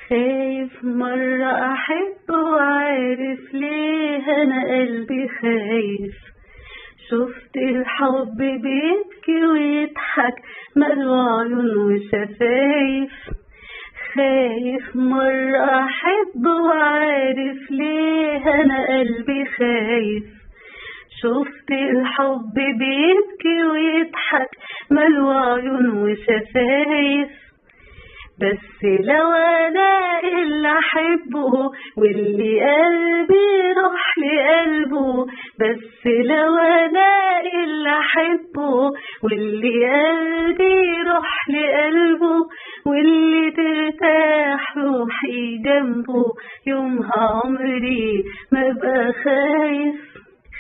خايف مرة أحب وعارف ليه أنا قلبي خايف. شفت الحب بيبكي ويضحك ماله عيون وشفايف. خايف مرة أحب وعارف ليه أنا قلبي خايف. شفت الحب بيبكي ويضحك ماله عيون وشفايف. بس لو أنا اللي أحبه واللي قلبي يروح لقلبه، بس لو أنا اللي أحبه واللي قلبي يروح لقلبه، واللي ترتاح روحي جنبه، يومها عمري ما بقى خايف.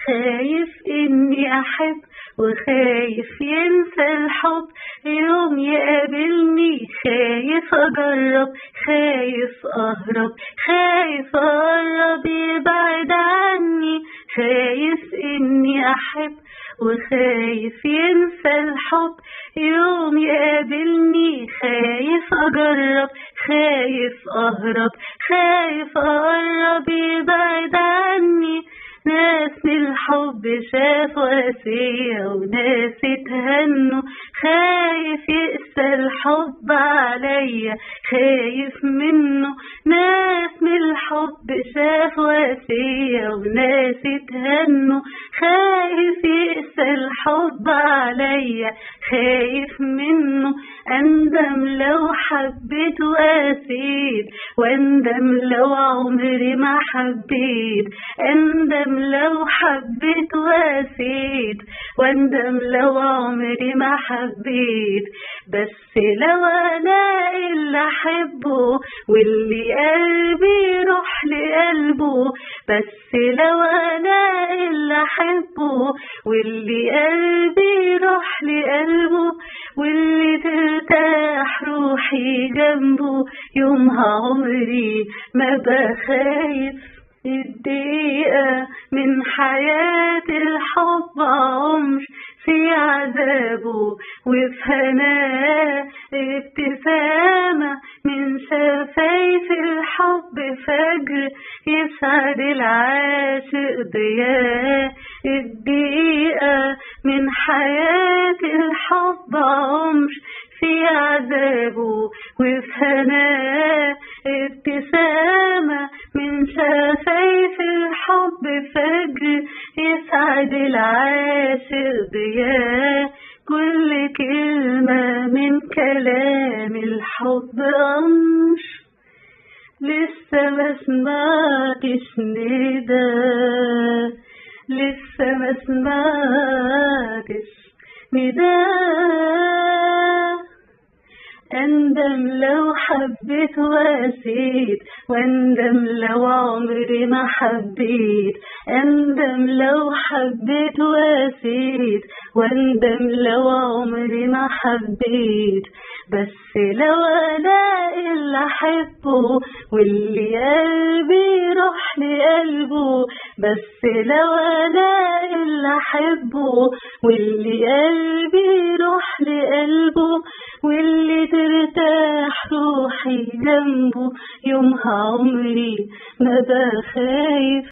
خايف إني أحب وخايف ينسى الحب يوم يقابلني. خايف أجرب، خايف أهرب، خايف أقرب يبعد عني. خايف إني أحب وخايف ينسى الحب يوم يقابلني. خايف أجرب، خايف أهرب، خايف أقرب يبعد عني. ناس من الحب شافوا قاسية وناس اتهنوا. خايف يقسى الحب عليا، خايف منه. ناس من الحب شافوا قاسية وناس اتهنوا. خايف يقسى الحب عليا، خايف منه. أندم لو حبيت وقاسيت، واندم لو عمري ما حبيت. أندم لو حبيت وقاسيت، واندم لو عمري ما حبيت. بس لو أنا اللي أحبه واللي قلبي يروح لقلبه، بس لو أنا اللي أحبه واللي قلبي يروح لقلبه، واللي ترتاح روحي جنبه، يومها عمري ما بقى خايف. الدقيقة من حياة الحب عمر في عذابه وفي هناه. ابتسامة من شفايف الحب فجر يسعد العاشق ضياه. الدقيقة من حياة الحب عمر في عذابه وفي هناه. ابتسامة من شفايف الحب فجر يسعد العاشق ضياه. كل كلمة من كلام الحب أمر، لسه ما سمعتش ندى، لسه ما سمعتش ندى. أندم لو حبيت وقاسيت، واندم لو عمري ما حبيت. أندم لو حبيت وقاسيت، واندم لو عمري ما حبيت. بس لو أنا اللي أحبه واللي قلبي يروح لقلبه، بس لو أنا اللي أحبه واللي قلبي يروح لقلبه، واللي ترتاح روحي جنبه، يومها عمري ما بقى خايف.